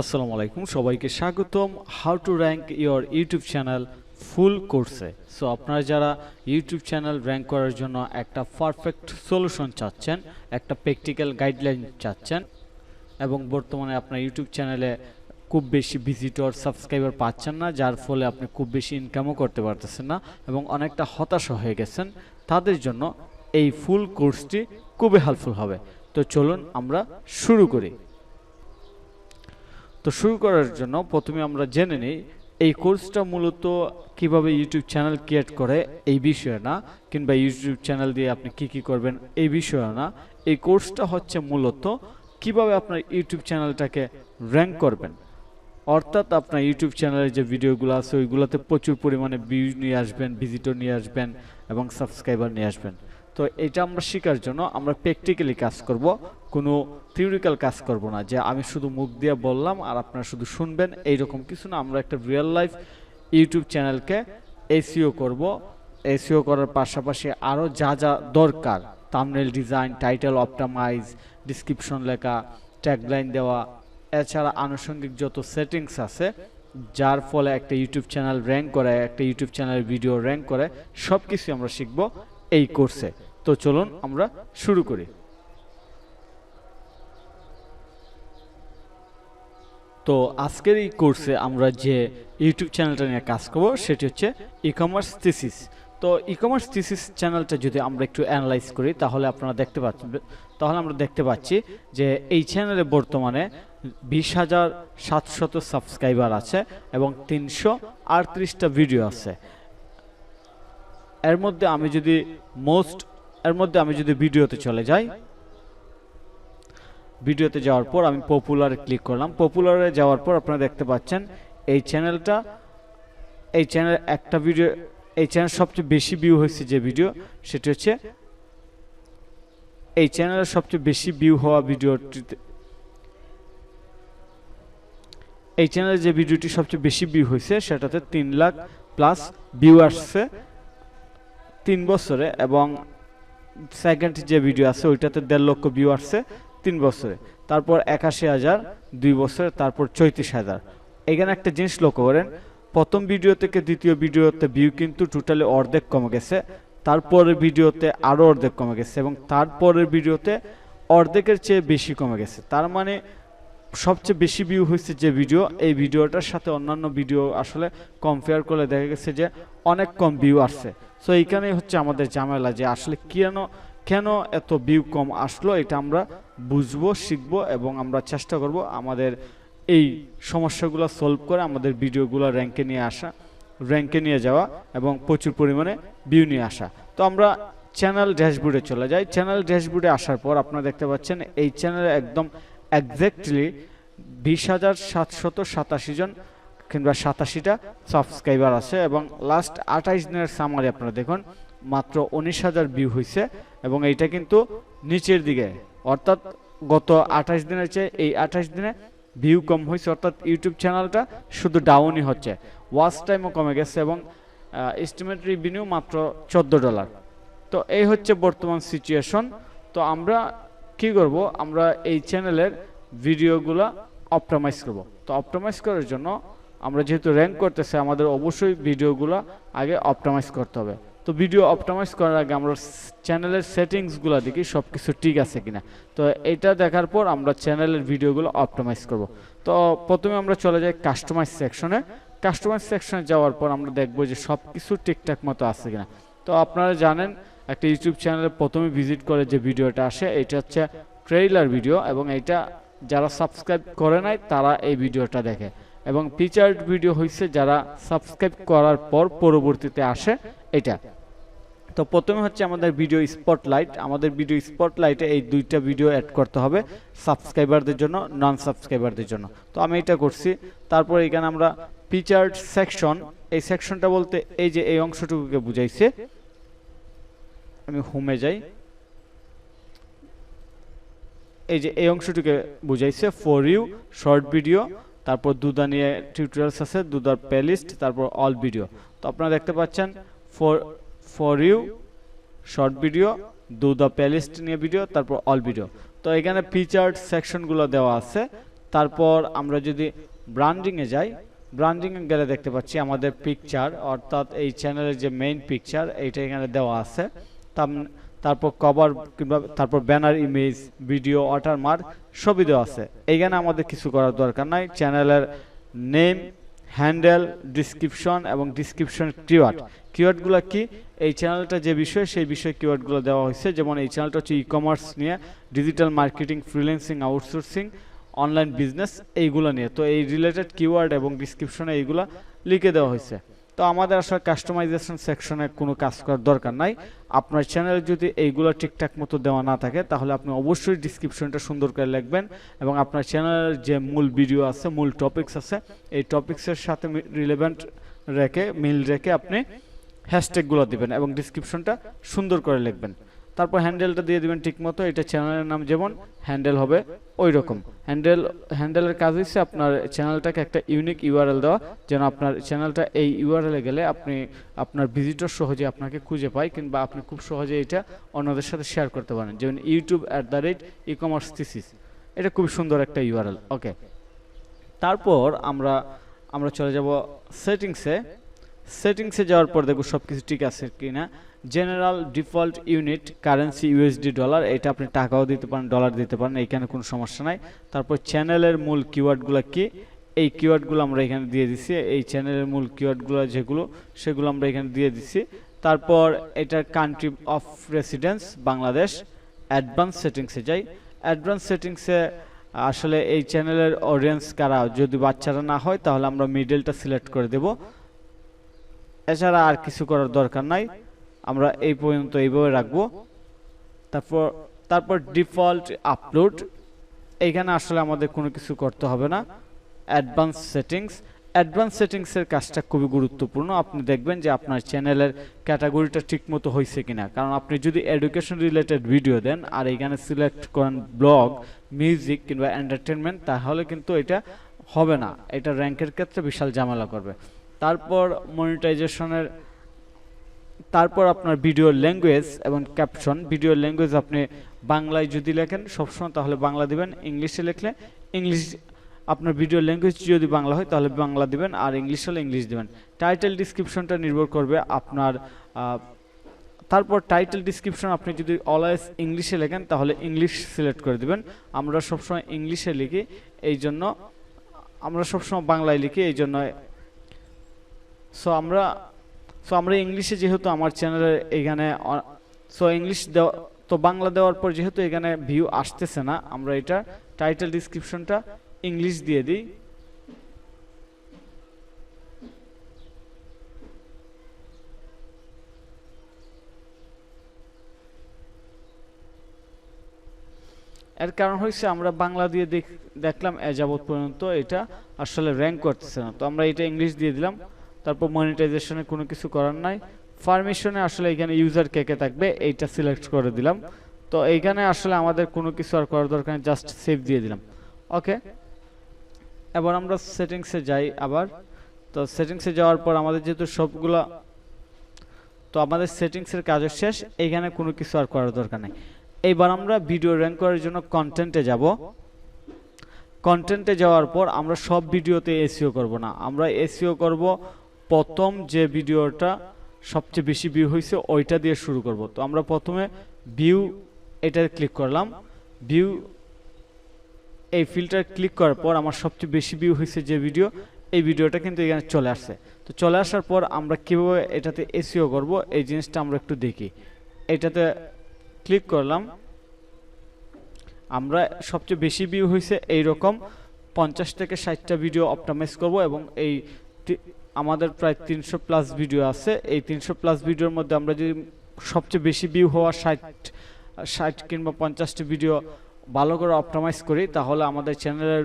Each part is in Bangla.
আসসালামু আলাইকুম সবাইকে স্বাগতম how to rank your YouTube channel full কোর্সে। সো আপনারা যারা ইউটিউব চ্যানেল র্যাঙ্ক করার জন্য একটা পারফেক্ট সলিউশন চাচ্ছেন, একটা প্র্যাকটিক্যাল গাইডলাইন চাচ্ছেন এবং বর্তমানে আপনার ইউটিউব চ্যানেলে খুব বেশি ভিজিটর সাবস্ক্রাইবার পাচ্ছেন না, যার ফলে আপনি খুব বেশি ইনকামও করতে পারতেছেন না এবং অনেকটা হতাশা হয়ে গেছেন, তাদের জন্য এই ফুল কোর্সটি খুবই হেল্পফুল হবে। তো চলুন আমরা শুরু করি। তো শুরু করার জন্য প্রথমে আমরা জেনে নিই এই কোর্সটা মূলত কিভাবে ইউটিউব চ্যানেল ক্রিয়েট করে এই বিষয়ে না, কিংবা ইউটিউব চ্যানেল দিয়ে আপনি কি করবেন এই বিষয়ে না। এই কোর্সটা হচ্ছে মূলত কিভাবে আপনার ইউটিউব চ্যানেলটাকে র্যাঙ্ক করবেন, অর্থাৎ আপনার ইউটিউব চ্যানেলের যে ভিডিওগুলো আছে ওইগুলোতে প্রচুর পরিমাণে ভিউজ নিয়ে আসবেন, ভিজিটর নিয়ে আসবেন এবং সাবস্ক্রাইবার নিয়ে আসবেন। তো এটা আমরা শেখার জন্য আমরা প্র্যাকটিক্যালি কাজ করব, কোনো থিওরিক্যাল কাজ করব না যে আমি শুধু মুখ দিয়ে বললাম আর আপনারা শুধু শুনবেন, এইরকম কিছু না। আমরা একটা রিয়েল লাইফ ইউটিউব চ্যানেলকে এসইও করব। এসইও করার পাশাপাশি আরও যা যা দরকার, thumbnail design, title optimise, description লেখা, ট্যাগলাইন দেওয়া, এছাড়া আনুষঙ্গিক যত সেটিংস আছে যার ফলে একটা ইউটিউব চ্যানেল র্যাঙ্ক করে, একটা ইউটিউব চ্যানেলের ভিডিও র্যাঙ্ক করে, সব কিছু আমরা শিখব এই কোর্সে। তো চলুন আমরা শুরু করি। তো আজকের এই কোর্সে আমরা যে ইউটিউব চ্যানেলটা নিয়ে কাজ করব সেটি হচ্ছে ই কমার্স থিসিস। তো ই কমার্স থিসিস চ্যানেলটা যদি আমরা একটু অ্যানালাইজ করি তাহলে আমরা দেখতে পাচ্ছি যে এই চ্যানেলে বর্তমানে 20,700 সাবস্ক্রাইবার আছে এবং 338টা ভিডিও আছে। এর মধ্যে আমি যদি ভিডিওতে চলে যাই, ভিডিওতে যাওয়ার পর আমি পপুলারে ক্লিক করলাম। পপুলারে যাওয়ার পর আপনারা দেখতে পাচ্ছেন এই চ্যানেল সবচেয়ে বেশি ভিউ হয়েছে যে ভিডিও সেটি হচ্ছে এই চ্যানেলের সবচেয়ে বেশি ভিউ হওয়া ভিডিওটিতে, এই চ্যানেলের যে ভিডিওটি সবচেয়ে বেশি ভিউ হয়েছে সেটাতে 3 লাখ প্লাস ভিউ আসছে 3 বছরে, এবং সেকেন্ড যে ভিডিও আছে ওইটাতে 1.5 লক্ষ ভিউ আসছে 3 বছরে, তারপর 81,000 2 বছরে, তারপর 34,000। এখানে একটা জিনিস লক্ষ্য করেন, প্রথম ভিডিও থেকে দ্বিতীয় ভিডিওতে ভিউ কিন্তু টোটালি অর্ধেক কমে গেছে, তারপরের ভিডিওতে আরও অর্ধেক কমে গেছে এবং তারপরের ভিডিওতে অর্ধেকের চেয়ে বেশি কমে গেছে। তার মানে সবচেয়ে বেশি ভিউ হয়েছে যে ভিডিও, এই ভিডিওটার সাথে অন্যান্য ভিডিও আসলে কম্পেয়ার করলে দেখা গেছে যে অনেক কম ভিউ আসছে। সো এইখানেই হচ্ছে আমাদের ঝামেলা, যে আসলে কেন এত ভিউ কম আসলো, এটা আমরা বুঝবো, শিখবো এবং আমরা চেষ্টা করব আমাদের এই সমস্যাগুলো সলভ করে আমাদের ভিডিওগুলো র্যাঙ্কে নিয়ে যাওয়া এবং প্রচুর পরিমাণে ভিউ নিয়ে আসা। তো আমরা চ্যানেল ড্যাশবোর্ডে চলে যাই। চ্যানেল ড্যাশবোর্ডে আসার পর আপনারা দেখতে পাচ্ছেন এই চ্যানেলে একদম এক্স্যাক্টলি 20,787 জন কিংবা 87টা সাবস্ক্রাইবার আছে এবং লাস্ট 28 দিনের সামারি আপনারা দেখুন মাত্র 19,000 ভিউ হয়েছে এবং এইটা কিন্তু নিচের দিকে, অর্থাৎ গত 28 দিনের চেয়ে এই 28 দিনে ভিউ কম হয়েছে, অর্থাৎ ইউটিউব চ্যানেলটা শুধু ডাউনই হচ্ছে। ওয়াচ টাইমও কমে গেছে এবং এস্টিমেট রেভিনিউ মাত্র $14। তো এই হচ্ছে বর্তমান সিচুয়েশন। তো আমরা কি করব, আমরা এই চ্যানেলের ভিডিওগুলো অপটিমাইজ করব। তো অপটিমাইজ করার জন্য আমরা যেহেতু র্যাঙ্ক করতেছে আমাদের অবশ্যই ভিডিওগুলো আগে অপটিমাইজ করতে হবে। তো ভিডিও অপটিমাইজ করার আগে আমরা চ্যানেলের সেটিংসগুলো দেখি সব কিছু ঠিক আছে কিনা। তো এটা দেখার পর আমরা চ্যানেলের ভিডিওগুলো অপটিমাইজ করব। তো প্রথমে আমরা চলে যাই কাস্টমাইজ সেকশনে। কাস্টমাইজ সেকশনে যাওয়ার পর আমরা দেখব যে সব কিছু ঠিকঠাক মতো আছে কিনা। তো আপনারা জানেন একটা ইউটিউব চ্যানেলে প্রথমে ভিজিট করে যে ভিডিওটা আসে এটা হচ্ছে ট্রেইলার ভিডিও, এবং এইটা যারা সাবস্ক্রাইব করে নাই তারা এই ভিডিওটা দেখে, এবং ফিচার্ড ভিডিও হয়েছে যারা সাবস্ক্রাইব করার পর পরবর্তীতে আসে এটা। তো প্রথমে হচ্ছে আমাদের ভিডিও স্পটলাইট। আমাদের ভিডিও স্পটলাইটে এই দুইটা ভিডিও অ্যাড করতে হবে, সাবস্ক্রাইবারদের জন্য, নন সাবস্ক্রাইবারদের জন্য। তো আমি এটা করছি। তারপর এখানে আমরা ফিচার্ড সেকশন, এই সেকশনটা বলতে এই যে এই অংশটুকুকে বুঝাইছে। আমি হোমে যাই, এই যে এই অংশটুকে বুঝাইছে ফর ইউ শর্ট ভিডিও, তারপর দুদা নিয়ে টিউটোরিয়ালস আছে, দুদার প্লেলিস্ট, তারপর অল ভিডিও। তো আপনারা দেখতে পাচ্ছেন for you short video, Duda playlist নিয়ে ভিডিও, তারপর অল ভিডিও। তো এখানে ফিচার্ড সেকশনগুলো দেওয়া আছে। তারপর আমরা যদি ব্র্যান্ডিংয়ে যাই, ব্র্যান্ডিংয়ে গেলে দেখতে পাচ্ছি আমাদের পিকচার, অর্থাৎ এই চ্যানেলের যে মেইন পিকচার এইটা এখানে দেওয়া আছে। তারপর কভার কিংবা তারপর ব্যানার, ইমেজ, ভিডিও, ওয়াটারমার্ক সবই দেওয়া আছে। এইখানে আমাদের কিছু করার দরকার নাই। চ্যানেলের নেম, হ্যান্ডেল, ডিসক্রিপশন এবং ডিসক্রিপশন কিওয়ার্ডগুলো কি, এই চ্যানেলটা যে বিষয় সেই বিষয়ে কিওয়ার্ডগুলো দেওয়া হয়েছে। যেমন এই চ্যানেলটা হচ্ছে ই-কমার্স নিয়ে, digital marketing, freelancing, outsourcing, online business, এইগুলো নিয়ে। তো এই রিলেটেড কিওয়ার্ড এবং ডিসক্রিপশনে এইগুলো লিখে দেওয়া হয়েছে। তো আমাদের আসলে কাস্টমাইজেশন সেকশনে কোনো কাজ করার দরকার নাই। আপনার চ্যানেলে যদি এইগুলো ঠিকঠাক মতো দেওয়া না থাকে তাহলে আপনি অবশ্যই ডিসক্রিপশনটা সুন্দর করে লিখবেন এবং আপনার চ্যানেলের যে মূল ভিডিও আছে, মূল টপিকস আছে, এই টপিক্সের সাথে রিলেভেন্ট রেখে, মিল রেখে আপনি হ্যাশট্যাগুলো দিবেন এবং ডিসক্রিপশনটা সুন্দর করে লিখবেন। তারপর হ্যান্ডেলটা দিয়ে দিবেন ঠিক মতো। এটা চ্যানেলের নাম যেমন, হ্যান্ডেল হবে ওই রকম। হ্যান্ডেলের কাজ হচ্ছে আপনার চ্যানেলটাকে একটা ইউনিক ইউআরএল দেওয়া, যেন আপনার চ্যানেলটা এই ইউআরএলে গেলে আপনি আপনার ভিজিটর সহজে আপনাকে খুঁজে পায়, কিংবা আপনি খুব সহজে এটা অন্যদের সাথে শেয়ার করতে পারেন। যেমন youtube@ecommerce thesis, এটা খুব সুন্দর একটা ইউআরএল। ওকে, তারপর আমরা চলে যাব সেটিংসে যাওয়ার পর দেখো সব কিছু ঠিক আছে কিনা। General default unit currency USD dollar, এটা আপনি টাকাও দিতে পারেন, ডলার দিতে পারেন, এইখানে কোনো সমস্যা নাই। তারপর চ্যানেলের মূল কিওয়ার্ডগুলো কি, এই কিওয়ার্ডগুলো আমরা এখানে দিয়ে দিছি। এই চ্যানেলের মূল কিওয়ার্ডগুলো সেগুলো আমরা এখানে দিয়ে দিছি। তারপর এটার country of residence Bangladesh. Advance সেটিংসে যাই। অ্যাডভান্স সেটিংসে আসলে এই চ্যানেলের অডিয়েন্স কারা, যদি বাচ্চারা না হয় তাহলে আমরা মিডলটা সিলেক্ট করে দেব। এছাড়া আর কিছু করার দরকার নাই, আমরা এই পর্যন্ত এইভাবে রাখবো। তারপর ডিফল্ট আপলোড, এইখানে আসলে আমাদের কোনো কিছু করতে হবে না। অ্যাডভান্স সেটিংসের কাজটা খুবই গুরুত্বপূর্ণ। আপনি দেখবেন যে আপনার চ্যানেলের ক্যাটাগরিটা ঠিকমতো হয়েছে কিনা, কারণ আপনি যদি এডুকেশন রিলেটেড ভিডিও দেন আর এইখানে সিলেক্ট করেন ব্লগ, মিউজিক কিংবা এন্টারটেনমেন্ট, তাহলে কিন্তু এটা হবে না, এটা র্যাঙ্কের ক্ষেত্রে বিশাল ঝামেলা করবে। তারপর মনিটাইজেশনের, তারপর আপনার ভিডিও ল্যাঙ্গুয়েজ এবং ক্যাপশন। ভিডিও ল্যাঙ্গুয়েজ আপনি বাংলায় যদি লেখেন সবসময় তাহলে বাংলা দিবেন, ইংলিশে লিখলে ইংলিশ। আপনার ভিডিও ল্যাঙ্গুয়েজ যদি বাংলা হয় তাহলে বাংলা দিবেন, আর ইংলিশ হলে ইংলিশ দিবেন। টাইটেল ডিসক্রিপশনটা নির্ভর করবে আপনার তারপর টাইটেল ডিসক্রিপশন আপনি যদি অলওয়েজ ইংলিশে লেখেন তাহলে ইংলিশ সিলেক্ট করে দিবেন। আমরা সবসময় ইংলিশে লিখি, এই জন্য আমরা সবসময় বাংলায় লিখি, এই জন্য সো আমরা ইংলিশে, যেহেতু আমার চ্যানেলে এখানে ইংলিশ দেওয়া, তো বাংলা দেওয়ার পর যেহেতু এখানে ভিউ আসতেছে না, আমরা এটা টাইটেল ডিসক্রিপশনটা ইংলিশ দিয়ে দিই। এর কারণ হচ্ছে আমরা বাংলা দিয়ে দেখলাম যাবত পর্যন্ত এটা আসলে র্যাঙ্ক করতেছে না, তো আমরা এটা ইংলিশ দিয়ে দিলাম। তারপর মনিটাইজেশনে কোনো কিছু করার নাই। পারমিশনে আসলে এখানে ইউজার কে থাকবে এইটা সিলেক্ট করে দিলাম। তো এইখানে আসলে আমাদের কোনো কিছু আর করার দরকার নেই, জাস্ট সেভ দিয়ে দিলাম। ওকে, এবার আমরা সেটিংসে যাই আবার। তো সেটিংসে যাওয়ার পর আমাদের যেহেতু সবগুলো, তো আমাদের সেটিংসের কাজ শেষ, এইখানে কোনো কিছু আর করার দরকার নেই। এইবার আমরা ভিডিও র্যাঙ্ক করার জন্য কন্টেন্টে যাব। কন্টেন্টে যাওয়ার পর আমরা সব ভিডিওতে এসইও করব না, আমরা এসইও করব প্রথম যে ভিডিওটা সবচেয়ে বেশি ভিউ হয়েছে ওইটা দিয়ে শুরু করব। তো আমরা প্রথমে ভিউ এটা ক্লিক করলাম। ভিউ এই ফিল্টার ক্লিক করার পর আমার সবচেয়ে বেশি ভিউ হয়েছে যে ভিডিও, এই ভিডিওটা কিন্তু এখানে চলে আসছে। তো চলে আসার পর আমরা কিভাবে এটাতে এসইও করব এই জিনিসটা আমরা একটু দেখি। এটাতে ক্লিক করলাম, আমরা সবচেয়ে বেশি ভিউ হয়েছে এইরকম 50 থেকে 60টা ভিডিও অপটিমাইজ করব এবং এই আমাদের প্রায় 300+ ভিডিও আছে। এই 300+ ভিডিওর মধ্যে আমরা যদি সবচেয়ে বেশি ভিউ হওয়া 60 কিংবা 50টি ভিডিও ভালো করে অপটিমাইজ করি তাহলে আমাদের চ্যানেলের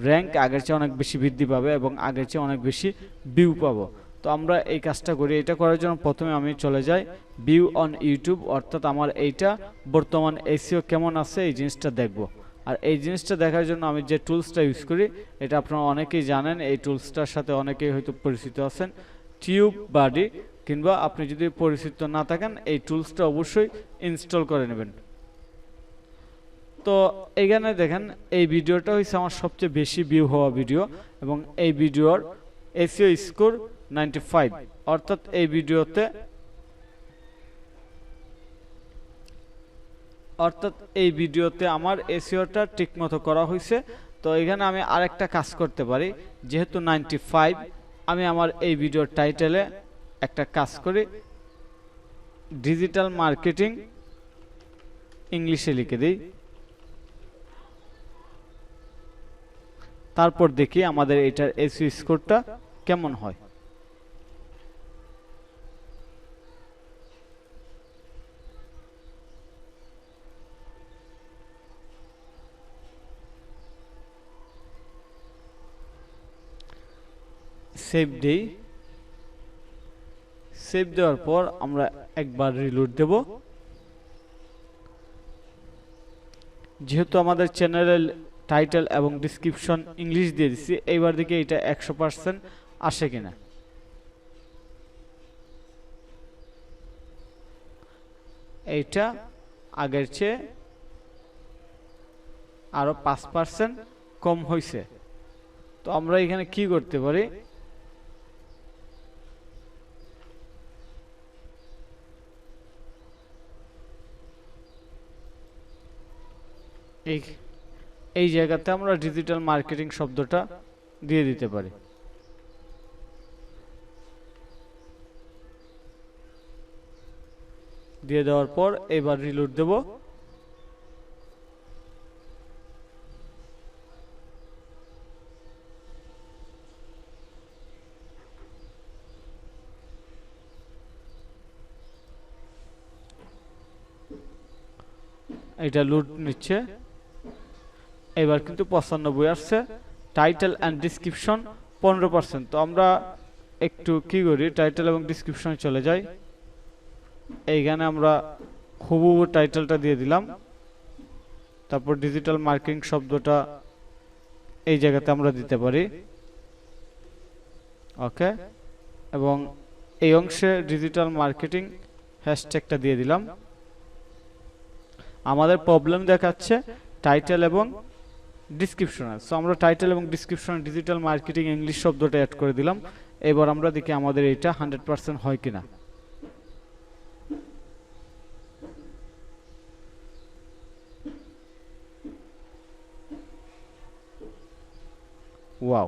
র্যাঙ্ক আগের চেয়ে অনেক বেশি বৃদ্ধি পাবে এবং আগের চেয়ে অনেক বেশি ভিউ পাবো। তো আমরা এই কাজটা করি। এটা করার জন্য প্রথমে আমি চলে যাই ভিউ অন ইউটিউব, অর্থাৎ আমার এইটা বর্তমান এসইও কেমন আছে এই জিনিসটা দেখব। আর এই জিনিসটা দেখার জন্য আমি যে টুলসটা ইউজ করি এটা আপনারা অনেকেই জানেন, এই টুলসটার সাথে অনেকেই হয়তো পরিচিত আছেন, টিউব বাডি। কিংবা আপনি যদি পরিচিত না থাকেন এই টুলসটা অবশ্যই ইনস্টল করে নেবেন। তো এখানে দেখেন এই ভিডিওটা হচ্ছে আমার সবচেয়ে বেশি ভিউ হওয়া ভিডিও এবং এই ভিডিওর এসইও স্কোর 95, অর্থাৎ এই ভিডিওতে আমার এসইওটা ঠিকমতো করা হয়েছে। তো এখানে আমি আরেকটা কাজ করতে পারি, যেহেতু 95 আমি আমার এই ভিডিওর টাইটেলে একটা কাজ করি, ডিজিটাল মার্কেটিং ইংলিশে লিখে দিই, তারপর দেখি আমাদের এটার এসইও স্কোরটা কেমন হয়। সেভ দেই, সেভ দেওয়ার পর আমরা একবার রিলোড দেব। যেহেতু আমাদের চ্যানেলের টাইটেল এবং ডেসক্রিপশন ইংলিশ দিয়ে দিচ্ছি, এইবার দিকে এটা 100% আসে কিনা। এইটা আগের চেয়ে আরো 5% কম হয়েছে। তো আমরা এখানে কি করতে পারি, এই জায়গাতে আমরা ডিজিটাল মার্কেটিং শব্দটা দিয়ে দিতে পারি। দিয়ে দেওয়ার পর এবার রিলোড দেব। এটা লোড নিচ্ছে, এবার কিন্তু 95 আসছে। Title and description 15%। তো আমরা একটু কি করি, টাইটেল এবং ডিসক্রিপশনে চলে যাই। এইখানে আমরা হুবহু টাইটেলটা দিয়ে দিলাম, তারপর ডিজিটাল মার্কেটিং শব্দটা এই জায়গাতে আমরা দিতে পারি, ওকে। এবং এই অংশে ডিজিটাল মার্কেটিং হ্যাশট্যাগটা দিয়ে দিলাম। আমাদের প্রবলেম দেখাচ্ছে টাইটেল এবং ডিসক্রিপশনে, সো আমরা টাইটেল এবং ডিসক্রিপশনে ডিজিটাল মার্কেটিং ইংলিশ শব্দটা অ্যাড করে দিলাম। এবার আমরা দেখি আমাদের এটা 100% হয় কিনা। ওয়াও,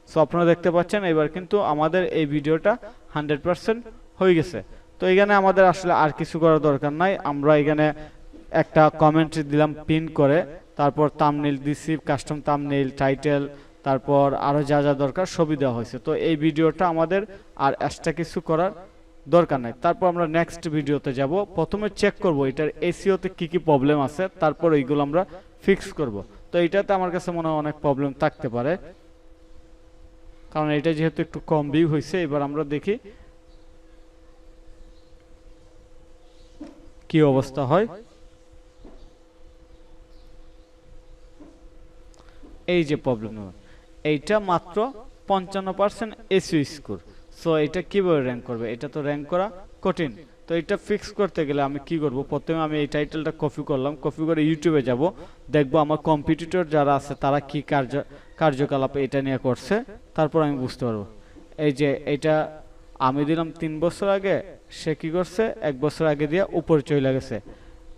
সো আপনারা দেখতে পাচ্ছেন এবার কিন্তু আমাদের এই ভিডিওটা 100% হয়ে গেছে। তো এখানে আমাদের আসলে আর কিছু করার দরকার নাই। আমরা এখানে একটা কমেন্ট দিলাম পিন করে, তারপর থাম্বনেইল দিছি, কাস্টম থাম্বনেইল, টাইটেল, তারপর আরো যা যা দরকার সবই দেওয়া হয়েছে। তো এই ভিডিওটা আমাদের আর এক্সট্রা কিছু করার দরকার নাই। তারপর আমরা নেক্সট ভিডিওতে যাব। প্রথমে চেক করব এটার এসইওতে কি কি প্রবলেম আছে, তারপর এইগুলো আমরা ফিক্স করব। তো এইটাতে আমার কাছে মনে হয় অনেক প্রবলেম থাকতে পারে, কারণ এটা যেহেতু একটু কম ভিউ হয়েছে। এবার আমরা দেখি কি অবস্থা হয়। এই যে প্রবলেম, এইটা মাত্র 55% এসইও স্কোর। সো এটা কিভাবে র্যাঙ্ক করবে, এটা তো র্যাঙ্ক করা কঠিন। তো এটা ফিক্স করতে গেলে আমি কি করব, প্রথমে আমি এই টাইটেলটা কপি করলাম, কপি করে ইউটিউবে যাব, দেখব আমার কম্পিটিটর যারা আছে তারা কি কার্যকলাপ এটা নিয়ে করছে, তারপর আমি বুঝতে পারবো। এই যে এটা আমি দিলাম 3 বছর আগে, সে কি করছে 1 বছর আগে দিয়ে উপরে চলে গেছে।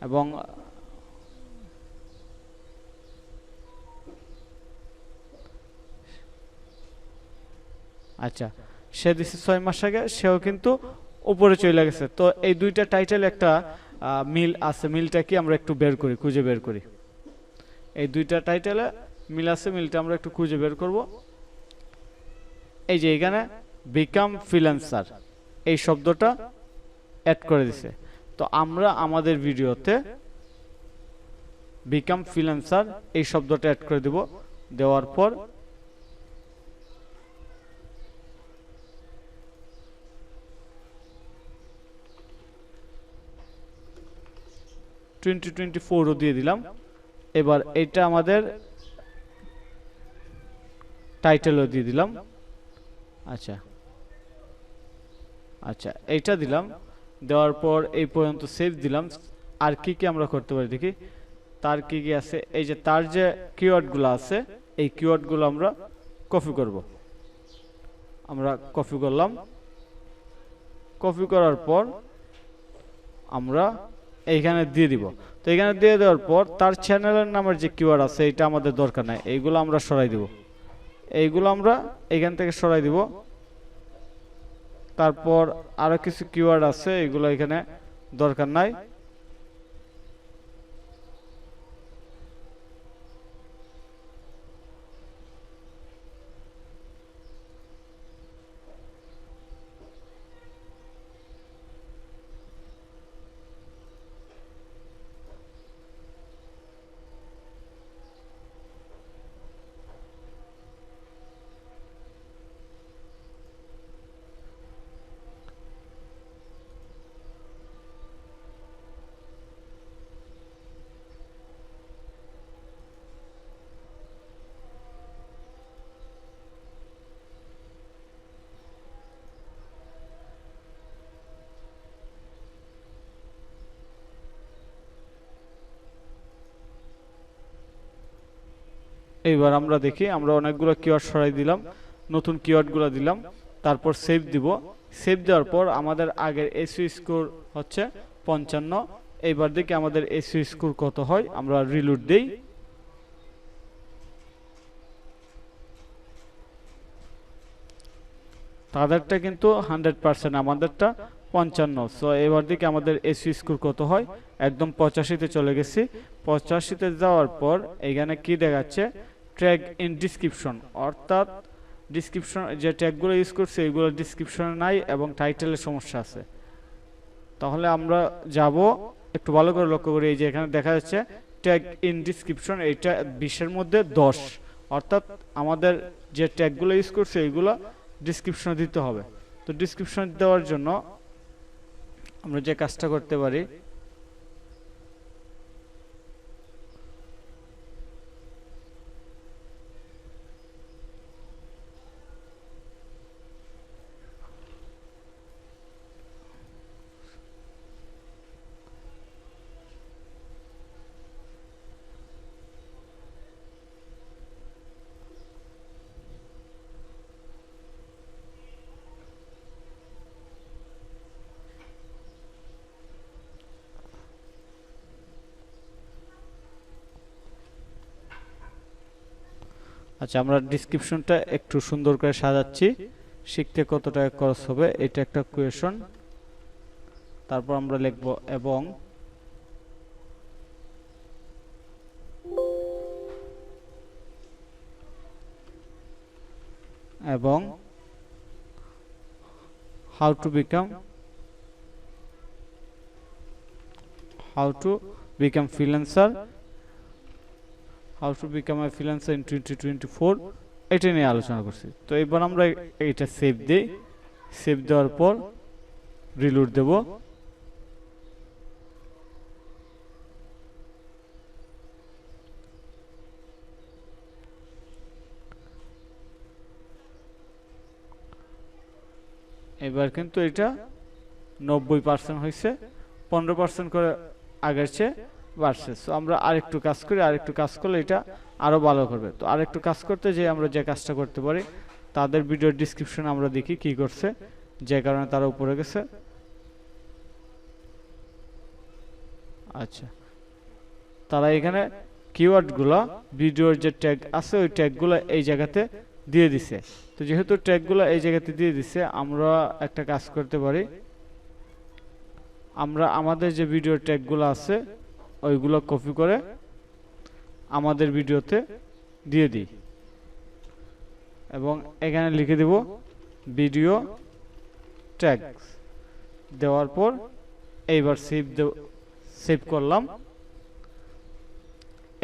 এবং আচ্ছা, সে দিছে 6 মাস আগে, সেও কিন্তু উপরে চলে গেছে। তো এই দুইটা টাইটেল একটা মিল আছে, মিলটা কি আমরা একটু বের করি, খুঁজে বের করি। এই দুইটা টাইটেলে মিল আছে, মিলটা আমরা একটু খুঁজে বের করব। এই যে এখানে বিকাম ফ্রিল্যান্সার এই শব্দটা অ্যাড করে দিছে। তো আমরা আমাদের ভিডিওতে বিকাম ফ্রিল্যান্সার এই শব্দটা অ্যাড করে দেব। দেওয়ার পর ও দিয়ে দিলাম। এবার এটা আমাদের টাইটেলও দিয়ে দিলাম। আচ্ছা আচ্ছা, এইটা দিলাম। দেওয়ার পর এই পর্যন্ত সেভ দিলাম। আর কি কি আমরা করতে পারি দেখি। তার কি কি আছে, এই যে তার যে কিওয়ার্ডগুলো আছে এই কিওয়ার্ডগুলো আমরা কপি করব। আমরা কপি করলাম, কপি করার পর আমরা এইখানে দিয়ে দিব। তো এখানে দিয়ে দেওয়ার পর তার চ্যানেলের নামের যে কিওয়ার্ড আছে এটা আমাদের দরকার নাই, এইগুলো আমরা সরাই দিব। এইগুলো আমরা এখান থেকে সরাই দিব। তারপর আরো কিছু কিওয়ার্ড আছে, এগুলো এখানে দরকার নাই। এইবার আমরা দেখি, আমরা অনেকগুলো কিওয়ার্ড সরাই দিলাম, নতুন কিওয়ার্ডগুলো দিলাম, তারপর সেভ দিব। সেভ দেওয়ার পর আমাদের আগের এসইও স্কোর হচ্ছে 55। এইবার দেখি আমাদের এসইও স্কোর কত হয়, আমরা রিলোড দেই। তাদেরটা কিন্তু 100%, আমাদেরটা 55। সো এবার দিকে আমাদের এসইও স্কোর কত হয়, একদম 85-তে চলে গেছি। 85-তে যাওয়ার পর এখানে কি দেখাচ্ছে, ট্যাগ ইন ডিসক্রিপশন, অর্থাৎ ডিসক্রিপশন যে ট্যাগগুলো ইউজ করছে এইগুলো ডিসক্রিপশনে নাই এবং টাইটেলের সমস্যা আছে। তাহলে আমরা যাব, একটু ভালো করে লক্ষ্য করি, এই যে এখানে দেখা যাচ্ছে ট্যাগ ইন ডিসক্রিপশন, এইটা 20-এর মধ্যে 10, অর্থাৎ আমাদের যে ট্যাগগুলো ইউজ করছে এইগুলো ডিসক্রিপশনে দিতে হবে। তো ডিসক্রিপশন দেওয়ার জন্য আমরা যে কাজটা করতে পারি, আচ্ছা আমরা ডিসক্রিপশনটা একটু সুন্দর করে সাজাচ্ছি। শিখতে কত টাকা খরচ হবে এটা একটা কোয়েশন। তারপর আমরা লিখব এবং how to become freelancer, how to become a freelancer in 2024, এটা নিয়ে আলোচনা করছি। তো এবার আমরা এটা সেভ দেই। সেভ দেওয়ার পর রিলোড দেব। এবার কিন্তু এটা 90% হয়েছে, 15% করে আগের চেয়ে বাড়ছে। সো আমরা আরেকটু কাজ করি, আরেকটু কাজ করলে এটা আরো ভালো করবে। তো আরেকটু কাজ করতে যে আমরা যে কাজটা করতে পারি, তাদের ভিডিওর ডেসক্রিপশন আমরা দেখি কি করছে, যে কারণে তারা উপরে গেছে। আচ্ছা তারা এখানে কিওয়ার্ডগুলো, ভিডিওর যে ট্যাগ আছে ওই ট্যাগগুলো এই জায়গাতে দিয়ে দিছে। তো যেহেতু ট্যাগগুলো এই জায়গাতে দিয়ে দিছে, আমরা একটা কাজ করতে পারি, আমরা আমাদের যে ভিডিও ট্যাগগুলো আছে ওইগুলো কপি করে আমাদের ভিডিওতে দিয়ে দিই এবং এখানে লিখে দেব ভিডিও ট্যাগ। দেওয়ার পর এইবার সেভ করলাম।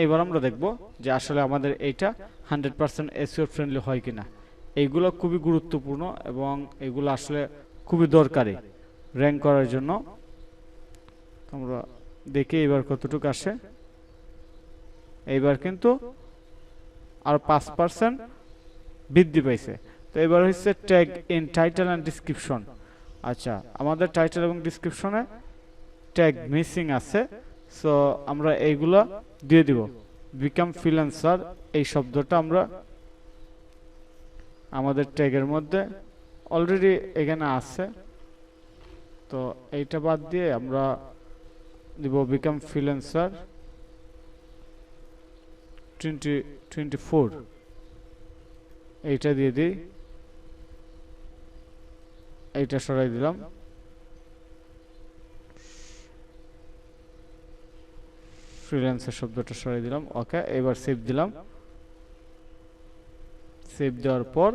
এবার আমরা দেখব যে আসলে আমাদের এইটা 100% এসইও ফ্রেন্ডলি হয় কিনা। এইগুলো খুবই গুরুত্বপূর্ণ এবং এগুলো আসলে খুবই দরকারি র্যাঙ্ক করার জন্য। আমরা দেখি এবার কতটুকু আসে। এইবার কিন্তু আর 5% বৃদ্ধি পাইছে। তো এবার হচ্ছে tag in title and description. আচ্ছা আমাদের টাইটেল এবং ডেসক্রিপশনে ট্যাগ মিসিং আছে, সো আমরা এইগুলা দিয়ে দিব। বিকাম ফ্রিল্যান্সার এই শব্দটা আমরা আমাদের ট্যাগের মধ্যে অলরেডি এখানে আছে, তো এইটা বাদ দিয়ে আমরা দিব বিকাম ফ্রিল্যান্সার 2024, এইটা দিয়ে দিই, এইটা সরাই দিলাম, ফ্রিল্যান্সার শব্দটা সরাই দিলাম। ওকে, এবার সেভ দিলাম। সেভ দেওয়ার পর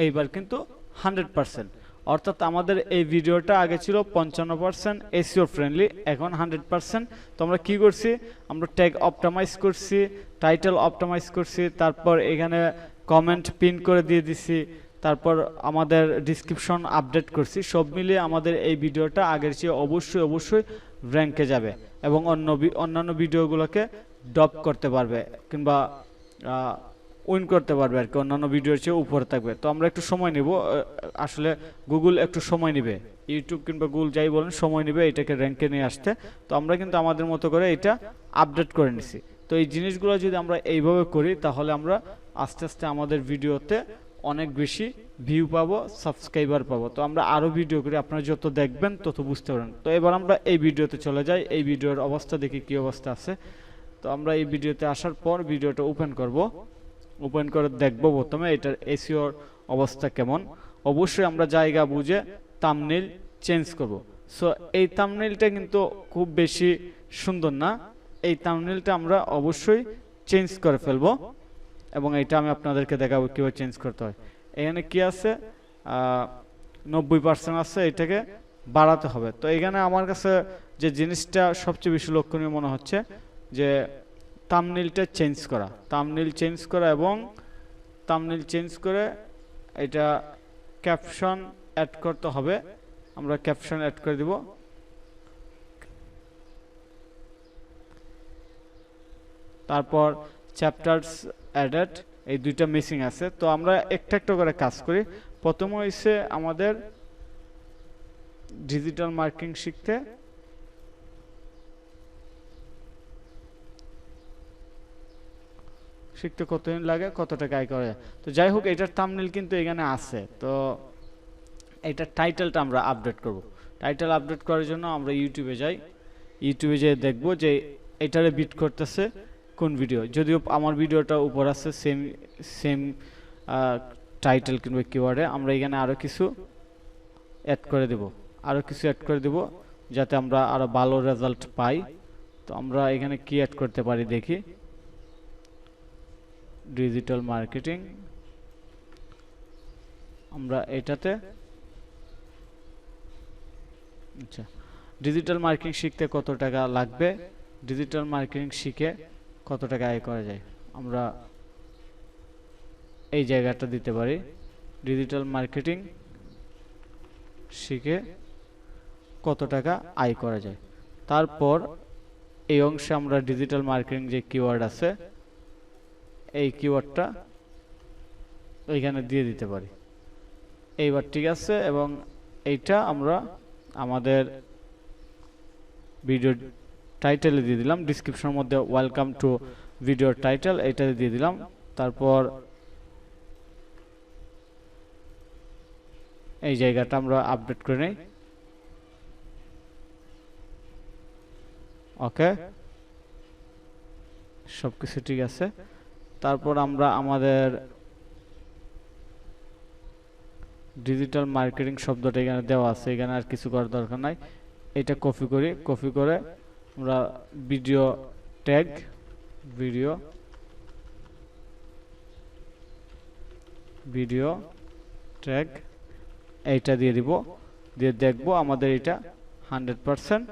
এইবার কিন্তু 100%, অর্থাৎ আমাদের এই ভিডিওটা আগে ছিল 55% এসইও ফ্রেন্ডলি, এখন 100%। তো আমরা কি করছি, আমরা ট্যাগ অপটিমাইজ করছি, টাইটেল অপটিমাইজ করছি, তারপর এখানে কমেন্ট পিন করে দিয়ে দিছি, তারপর আমাদের ডিসক্রিপশন আপডেট করছি। সব মিলিয়ে আমাদের এই ভিডিওটা আগের চেয়ে অবশ্যই র্যাঙ্কে যাবে এবং অন্যান্য ভিডিওগুলোকে ডপ করতে পারবে কিংবা উইন করতে পারবে আর কি, অন্যান্য ভিডিওর চেয়ে উপরে থাকবে। তো আমরা একটু সময় নিব, আসলে গুগল একটু সময় নেবে, ইউটিউব কিংবা গুগল যাই বলেন সময় নেবে এটাকে র্যাঙ্কে নিয়ে আসতে। তো আমরা কিন্তু আমাদের মতো করে এটা আপডেট করে নিছি। তো এই জিনিসগুলো যদি আমরা এইভাবে করি তাহলে আমরা আস্তে আস্তে আমাদের ভিডিওতে অনেক বেশি ভিউ পাবো, সাবস্ক্রাইবার পাবো। তো আমরা আরও ভিডিও করি, আপনারা যত দেখবেন তত বুঝতে পারেন। তো এবার আমরা এই ভিডিওতে চলে যাই, এই ভিডিওর অবস্থা দেখি কি অবস্থা আছে। তো আমরা এই ভিডিওতে আসার পর ভিডিওটা ওপেন করব, ওপেন করে দেখব প্রথমে এটার এসইওর অবস্থা কেমন। অবশ্যই আমরা জায়গা বুঝে থাম্বনেইল চেঞ্জ করব। সো এই থাম্বনেইলটা কিন্তু খুব বেশি সুন্দর না, এই থাম্বনেইলটা আমরা অবশ্যই চেঞ্জ করে ফেলবো এবং এটা আমি আপনাদেরকে দেখাবো কীভাবে চেঞ্জ করতে হয়। এখানে কি আছে, 90% আছে, এটাকে বাড়াতে হবে। তো এখানে আমার কাছে যে জিনিসটা সবচেয়ে বেশি লক্ষণীয় মনে হচ্ছে যে থাম্বনেইলটা চেঞ্জ করা, থাম্বনেইল চেঞ্জ করা এবং থাম্বনেইল চেঞ্জ করে এটা ক্যাপশন অ্যাড করতে হবে। আমরা ক্যাপশন অ্যাড করে দিব, তারপর চ্যাপ্টারস অ্যাডেড, এই দুইটা মিসিং আছে। তো আমরা একটা একটা করে কাজ করি। প্রথমে হইছে আমাদের ডিজিটাল মার্কেটিং শিখতে কতদিন লাগে, কত টাকা আয় করা যায়। তো যাই হোক, এটার থাম্বনেইল কিন্তু এখানে আছে। তো এটার টাইটেলটা আমরা আপডেট করব। টাইটেল আপডেট করার জন্য আমরা ইউটিউবে যাই, ইউটিউবে যেয়ে দেখব যে এটারে বিট করতেছে কোন ভিডিও। যদিও আমার ভিডিওটা উপর আছে সেম টাইটেল কিংবা কিওয়ার্ডে, আমরা এখানে আরও কিছু অ্যাড করে দেব, যাতে আমরা আরও ভালো রেজাল্ট পাই। তো আমরা এখানে কি অ্যাড করতে পারি দেখি, ডিজিটাল মার্কেটিং, আমরা এটাতে আচ্ছা, ডিজিটাল মার্কেটিং শিখতে কত টাকা লাগবে, ডিজিটাল মার্কেটিং শিখে কত টাকা আয় করা যায়, আমরা এই জায়গাটা দিতে পারি, ডিজিটাল মার্কেটিং শিখে কত টাকা আয় করা যায়। তারপর এই অংশে আমরা ডিজিটাল মার্কেটিং যে কিওয়ার্ড আছে এই কিওয়ার্ডটা এইখানে দিয়ে দিতে পারি। এইবার ঠিক আছে, এবং এইটা আমরা আমাদের ভিডিও টাইটেলে দিয়ে দিলাম, ডিসক্রিপশনের মধ্যে ওয়েলকাম টু ভিডিও টাইটেল এটা দিয়ে দিলাম। তারপর এই জায়গাটা আমরা আপডেট করে নেই। ওকে, সবকিছু ঠিক আছে। তারপর আমরা আমাদের ডিজিটাল মার্কেটিং শব্দটা এখানে দেওয়া আছে, এখানে আর কিছু করার দরকার নাই। এটা কপি করি, কপি করে আমরা ভিডিও ট্যাগ ভিডিও ট্যাগ এইটা দিয়ে দিব, দিয়ে দেখব আমাদের এটা 100%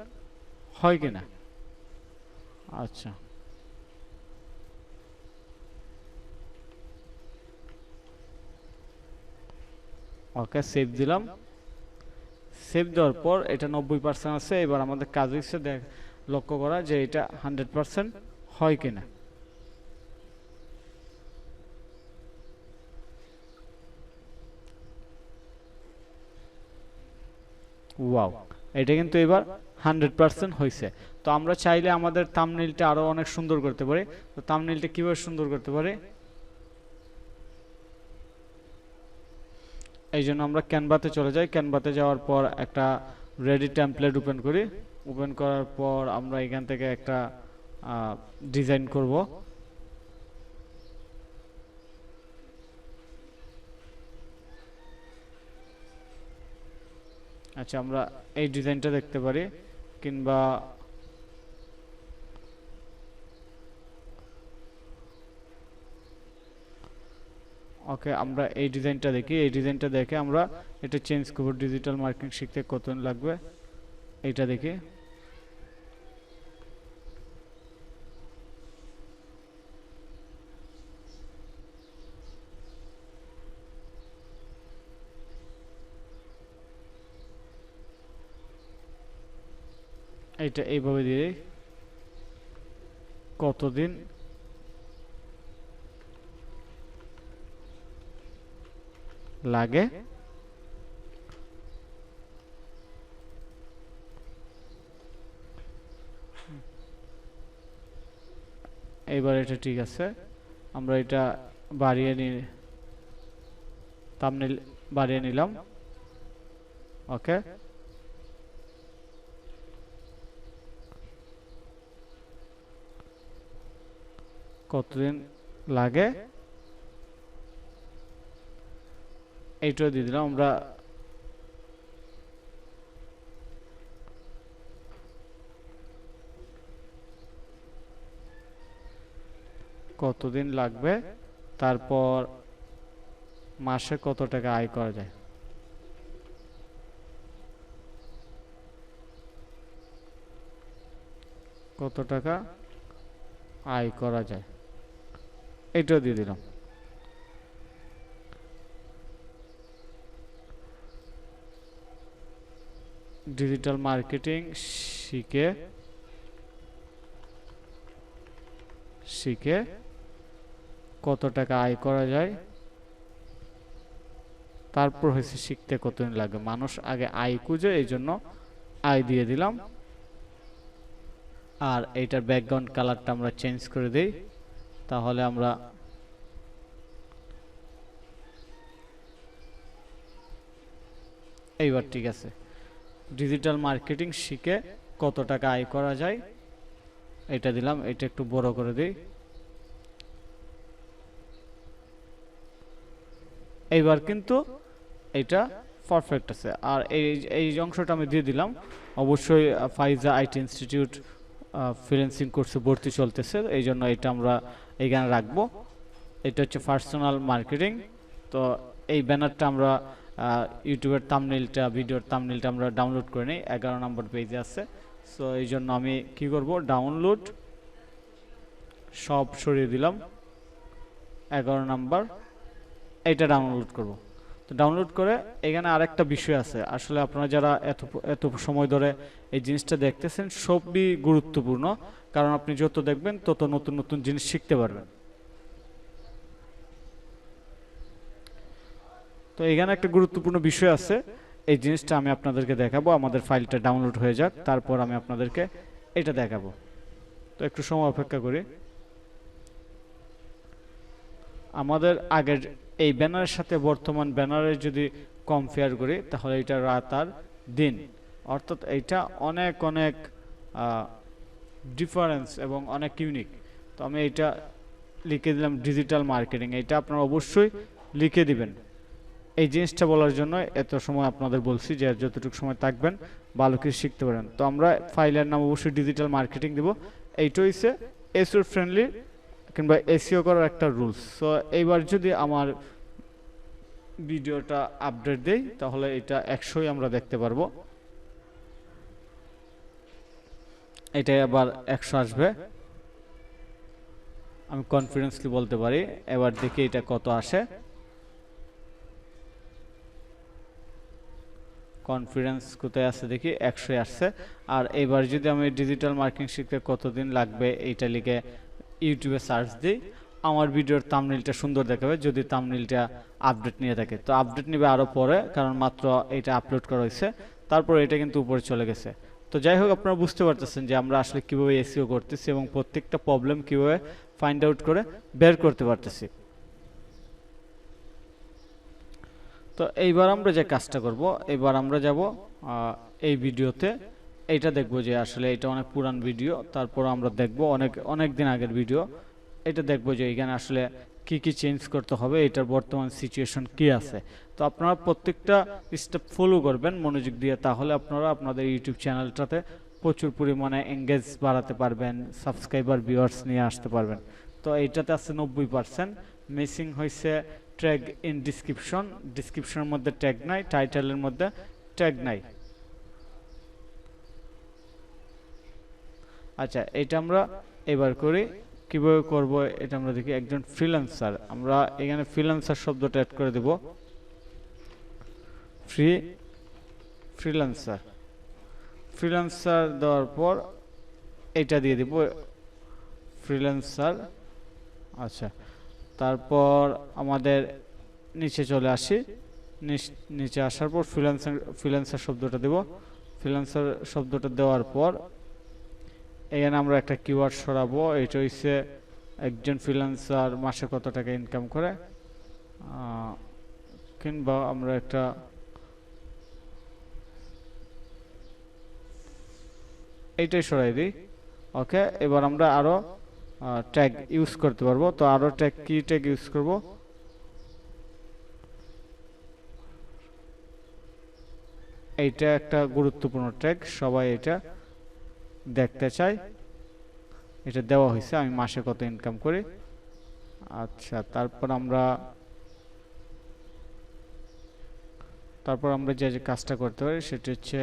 হয় কিনা। আচ্ছা, ওকে, সেভ দিলাম। সেভ দেওয়ার পর এটা 90% আছে। এবার আমাদের কাজ হচ্ছে লক্ষ্য করা যে এটা 100% হয় কিনা। ওয়াও, এটা কিন্তু এবার 100% হয়েছে। তো আমরা চাইলে আমাদের থাম্বনেইলটা আরো অনেক সুন্দর করতে পারি। তো থাম্বনেইলটা কিভাবে সুন্দর করতে পারি, এই জন্য আমরা ক্যানভাতে চলে যাই। ক্যানভাতে যাওয়ার পর একটা রেডি টেমপ্লেট ওপেন করি। ওপেন করার পর আমরা এখান থেকে একটা ডিজাইন করব। আচ্ছা, আমরা এই ডিজাইনটা দেখতে পারি, কিংবা ওকে আমরা এই ডিজাইনটা দেখি। এই ডিজাইনটা দেখে আমরা এটা চেঞ্জ করব। ডিজিটাল মার্কেটিং শিখতে কতদিন লাগবে এইটা দেখি। এইটা এইভাবে দিয়ে কতদিন লাগে, এইবার এটা ঠিক আছে। আমরা এটা বাড়িয়ে নি, থাম্বনেইল বাড়িয়ে নিলাম। ওকে, কতদিন লাগে এইটাও দিয়ে দিলাম আমরা। কতদিন লাগবে, তারপর মাসে কত টাকা আয় করা যায়। কত টাকা আয় করা যায় এইটাও দিয়ে দিলাম। ডিজিটাল মার্কেটিং শিখে শিখে কত টাকা আয় করা যায়, তারপর হয়েছে শিখতে কতদিন লাগে। মানুষ আগে আয় খুঁজে, এই জন্য আয় দিয়ে দিলাম। আর এইটার ব্যাকগ্রাউন্ড কালারটা আমরা চেঞ্জ করে দেই, তাহলে আমরা এইবার ঠিক আছে। ডিজিটাল মার্কেটিং শিখে কত টাকা আয় করা যায় এটা দিলাম। এটা একটু বড় করে দিই। এইবার কিন্তু এটা পারফেক্ট আছে। আর এই অংশটা আমি দিয়ে দিলাম। অবশ্যই ফাইজা আইটি ইনস্টিটিউট ফ্রিল্যান্সিং কোর্সে ভর্তি চলতেছে, এই জন্য এটা আমরা এইখানে রাখবো। এটা হচ্ছে পার্সোনাল মার্কেটিং। তো এই ব্যানারটা আমরা ইউটিউবের থাম্বনেইলটা, ভিডিওর থাম্বনেইলটা আমরা ডাউনলোড করে নিই। 11 নম্বর পেজে আছে। সো এই জন্য আমি কি করব, ডাউনলোড সব সরিয়ে দিলাম। 11 নাম্বার এটা ডাউনলোড করব। তো ডাউনলোড করে এখানে আরেকটা বিষয় আছে, আসলে আপনারা যারা এত সময় ধরে এই জিনিসটা দেখতেছেন সবই গুরুত্বপূর্ণ, কারণ আপনি যত দেখবেন তত নতুন নতুন জিনিস শিখতে পারবেন। তো এখানে একটা গুরুত্বপূর্ণ বিষয় আছে, এই জিনিসটা আমি আপনাদেরকে দেখাবো। আমাদের ফাইলটা ডাউনলোড হয়ে যাক, তারপর আমি আপনাদেরকে এটা দেখাবো। তো একটু সময় অপেক্ষা করি। আমাদের আগের এই ব্যানারের সাথে বর্তমান ব্যানারের যদি কম্পেয়ার করি, তাহলে এটা রাত আর দিন, অর্থাৎ এইটা অনেক অনেক ডিফারেন্স এবং অনেক ইউনিক। তো আমি এইটা লিখে দিলাম ডিজিটাল মার্কেটিং। এটা আপনারা অবশ্যই লিখে দিবেন। এই জিনিসটা বলার জন্য এত সময় আপনাদের বলছি যে যতটুকু সময় থাকবেন ভালো কিছু শিখতে পারেন। তো আমরা ফাইলের নাম অবশ্যই ডিজিটাল মার্কেটিং দেব। এইটা হচ্ছে এসইও ফ্রেন্ডলি কিংবা এসইও করার একটা রুলস। সো এইবার যদি আমার ভিডিওটা আপডেট দেই, তাহলে এটা 100ই আমরা দেখতে পারবো। এটা আবার 100 আসবে, আমি কনফিডেন্সলি বলতে পারি। এবার দেখি এটা কত আসে। কনফিডেন্স কোথায় আছে দেখি 100 আসছে। আর এবার যদি আমি ডিজিটাল মার্কেটিং শিখতে কতদিন লাগবে এইটা লিখে ইউটিউবে সার্চ দিই, আমার ভিডিওর থাম্বনেইলটা সুন্দর দেখাবে যদি থাম্বনেইলটা আপডেট নিয়ে থাকে। তো আপডেট নেবে আরও পরে, কারণ মাত্র এটা আপলোড করা হয়েছে, তারপর এটা কিন্তু উপরে চলে গেছে। তো যাই হোক, আপনারা বুঝতে পারতেছেন যে আমরা আসলে কীভাবে এসইও করতেছি এবং প্রত্যেকটা প্রবলেম কীভাবে ফাইন্ড আউট করে বের করতে পারতেছি। তো এইবার আমরা যে কাজটা করব, এবার আমরা যাব এই ভিডিওতে, এইটা দেখব যে আসলে এটা অনেক পুরান ভিডিও, তারপর আমরা দেখব অনেক দিন আগের ভিডিও। এটা দেখব যে এখানে আসলে কি কি চেঞ্জ করতে হবে, এটার বর্তমান সিচুয়েশন কি আছে। তো আপনারা প্রত্যেকটা স্টেপ ফলো করবেন মনোযোগ দিয়ে, তাহলে আপনারা আপনাদের ইউটিউব চ্যানেলটাতে প্রচুর পরিমাণে এঙ্গেজ বাড়াতে পারবেন, সাবস্ক্রাইবার ভিউয়ার্স নিয়ে আসতে পারবেন। তো এইটাতে আছে 90%। মিসিং হয়েছে ট্যাগ ইন ডিসক্রিপশনের মধ্যে ট্যাগ নাই, টাইটেলের মধ্যে ট্যাগ নাই। আচ্ছা, এটা আমরা এবার করি, কিভাবে করব এটা আমরা দেখি। একজন ফ্রিল্যান্সার, আমরা এখানে ফ্রিল্যান্সার শব্দটা অ্যাড করে দেব। ফ্রিল্যান্সার দেওয়ার পর এটা দিয়ে দিব ফ্রিল্যান্সার। আচ্ছা, তারপর আমাদের নিচে চলে আসি, নিচে আসার পর ফ্রিল্যান্সার শব্দটা দেব। ফ্রিল্যান্সার শব্দটা দেওয়ার পর এখানে আমরা একটা কিওয়ার্ড সরাবো, এটা হচ্ছে একজন ফ্রিল্যান্সার মাসে কত টাকা ইনকাম করে, কিংবা আমরা একটা এইটাই সরাই দিই। ওকে, এবার আমরা আরো ট্যাগ ইউজ করতে পারবো। তো আরো ট্যাগ, কি ট্যাগ ইউজ করব? এইটা একটা গুরুত্বপূর্ণ ট্যাগ, সবাই এটা দেখতে চায়। এটা দেওয়া হয়েছে, আমি মাসে কত ইনকাম করি। আচ্ছা, তারপর আমরা যে কাজটা করতে পারি সেটা হচ্ছে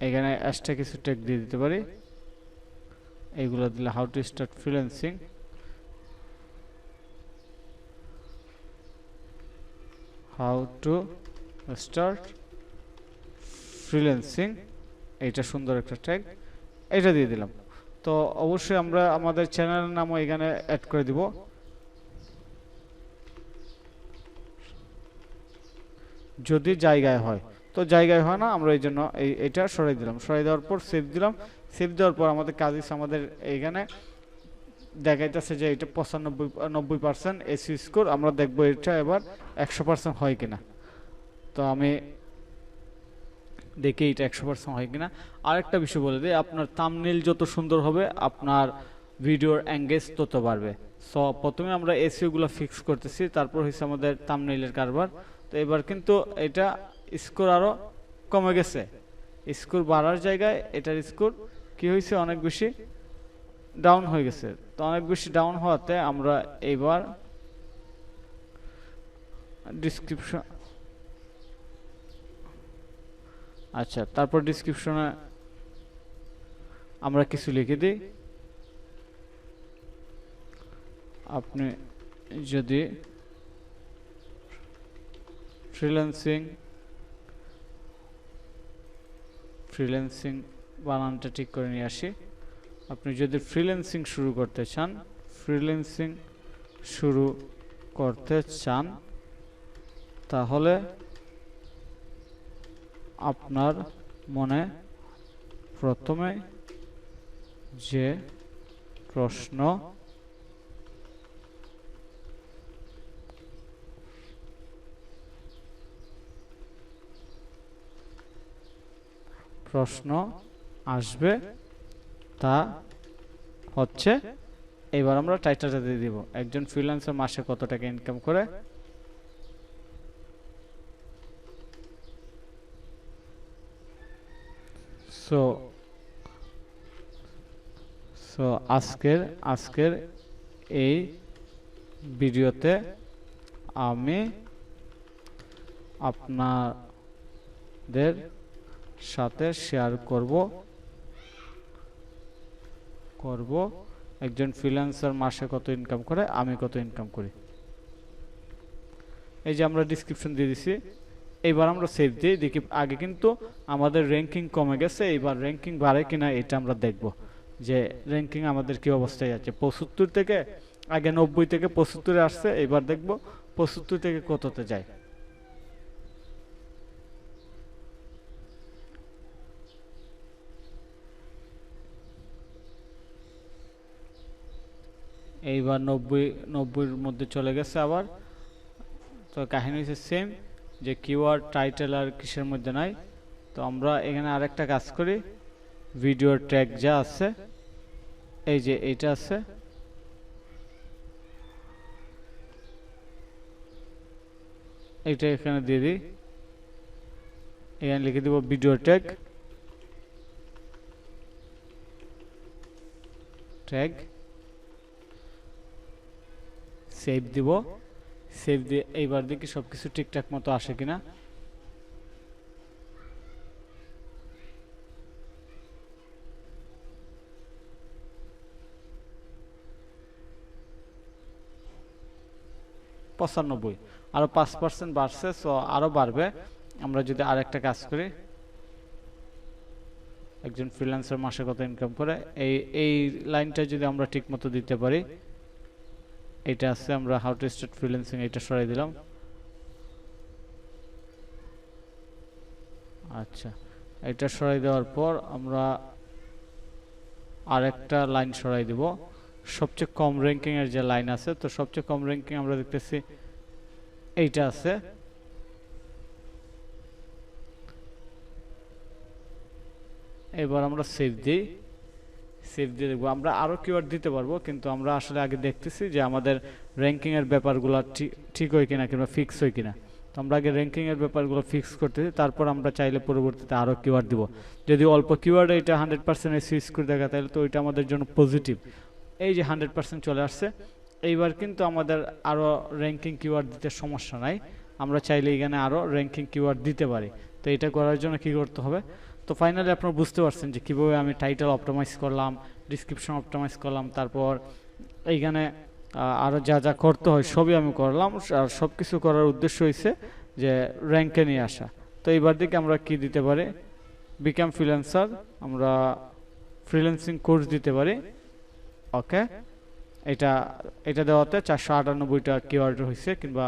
এখানে এক্সট্রা কিছু ট্যাগ দিয়ে দিতে পারি। এইগুলো দিলে হাউ টু স্টার্ট ফ্রিল্যান্সিং, এইটা সুন্দর একটা ট্যাগ, এটা দিয়ে দিলাম। তো অবশ্যই আমরা আমাদের চ্যানেলের নামও এখানে অ্যাড করে দিব। যদি জায়গায় হয়, তো জায়গায় হয় না, আমরা এই জন্য এটা সরাই দিলাম। সরাই দেওয়ার পর সেভ দিলাম। সেভ দেওয়ার পর আমাদের কাজ হচ্ছে, আমাদের এইখানে দেখাইতেছে যে এটা 90% এসইও স্কোর। আমরা দেখবো এটা এবার 100% হয় কিনা। তো আমি দেখি এটা 100% হয় কিনা। আরেকটা বিষয় বলে দিই, আপনার থাম্বনেইল যত সুন্দর হবে আপনার ভিডিওর এঙ্গেজ তত বাড়বে। সো প্রথমে আমরা এসইও গুলো ফিক্স করতেছি, তারপর হচ্ছে আমাদের থাম্বনেইলের কারবার। তো এবার কিন্তু এটা স্কোর আরো কমে গেছে, স্কোর বাড়ার জায়গায় এটার স্কোর কি হয়েছে, অনেক বেশি ডাউন হয়ে গেছে। তো অনেক বেশি ডাউন হওয়াতে আমরা এবার ডিসক্রিপশন, আচ্ছা, তারপর ডিসক্রিপশনে আমরা কিছু লিখে দিই। আপনি যদি ফ্রিল্যান্সিং বানানটা ঠিক করে নিয়ে আসি। আপনি যদি ফ্রিল্যান্সিং শুরু করতে চান তাহলে আপনার মনে প্রথমে যে প্রশ্ন আসবে তা হচ্ছে, এবার আমরা টাইটেলটা দিয়ে দিব, একজন ফ্রিল্যান্সার মাসে কত টাকা ইনকাম করে। সো আজকের এই ভিডিওতে আমি আপনাদের সাথে শেয়ার করব একজন ফ্রিল্যান্সার মাসে কত ইনকাম করে, আমি কত ইনকাম করি। এই যে আমরা ডিসক্রিপশন দিয়ে দিছি। এইবার আমরা সেভ দিই, দেখি আগে কিন্তু আমাদের র্যাঙ্কিং কমে গেছে, এইবার র্যাঙ্কিং বাড়ে কিনা এটা আমরা দেখব যে র্যাঙ্কিং আমাদের কি অবস্থায় যাচ্ছে। 75 থেকে আগে 90 থেকে 75 আসছে, এবার দেখব 75 থেকে কততে যায়। এইবার 90-90-এর মধ্যে চলে গেছে আবার। তো কাহিনী হচ্ছে সেম, যে কিওয়ার্ড টাইটেল আর কিসের মধ্যে নাই। তো আমরা এখানে আরেকটা কাজ করি, ভিডিওর ট্যাগ যা আছে এই যে এইটা আছে, এইটা এখানে দিয়ে দিই। এখানে লিখে দিব ভিডিও ট্যাগ, সেভ দিব। সেভ দিয়ে এইবার দেখি সবকিছু ঠিকঠাক মতো আসে কিনা। পঁচানব্বই, আরো 5% বাড়ছে, সো আরো বাড়বে আমরা যদি আরেকটা কাজ করি। একজন ফ্রিল্যান্সার মাসে কত ইনকাম করে, এই লাইনটা যদি আমরা ঠিক মতো দিতে পারি। এটা আছে, আমরা হাউ টু স্টার্ট ফ্রিল্যান্সিং এটা সরাই দিলাম। আচ্ছা, এটা সরাই দেওয়ার পর আমরা আরেকটা লাইন সরাই দিব, সবচেয়ে কম র্যাঙ্কিং এর যে লাইন আছে। তো সবচেয়ে কম র্যাঙ্কিং আমরা দেখতেছি এইটা আছে। এবার আমরা সেভ দিই। সেভ দিয়ে দেখবো আমরা আরো কিওয়ার্ড দিতে পারবো, কিন্তু আমরা আসলে আগে দেখতেছি যে আমাদের র্যাঙ্কিং এর ব্যাপারগুলো ঠিক হয় কিনা কিংবা ফিক্স হয় কিনা। তো আমরা আগে র্যাঙ্কিং এর ব্যাপারগুলো ফিক্স করতেছি, তারপর আমরা চাইলে পরবর্তীতে আরো কিওয়ার্ড দিব। যদি অল্প কিওয়ার্ড এটা 100% এসইও স্কোর দেখা, তাহলে তো ওইটা আমাদের জন্য পজিটিভ। এই যে 100% চলে আসছে, এইবার কিন্তু আমাদের আরো র্যাঙ্কিং কিওয়ার্ড দিতে সমস্যা নাই। আমরা চাইলে এখানে আরো র্যাঙ্কিং কিওয়ার্ড দিতে পারি। তো এটা করার জন্য কি করতে হবে? তো ফাইনালি আপনারা বুঝতে পারছেন যে কীভাবে আমি টাইটেল অপটিমাইজ করলাম, ডিসক্রিপশন অপটিমাইজ করলাম, তারপর এইখানে আরও যা যা করতে হয় সবই আমি করলাম। আর সব কিছু করার উদ্দেশ্য হয়েছে যে র্যাঙ্কে নিয়ে আসা। তো এইবার দিকে আমরা কি দিতে পারি, বিকাম ফ্রিল্যান্সার, আমরা ফ্রিল্যান্সিং কোর্স দিতে পারি। ওকে, এটা দেওয়াতে 498টা কিওয়ার্ড হয়েছে, কিংবা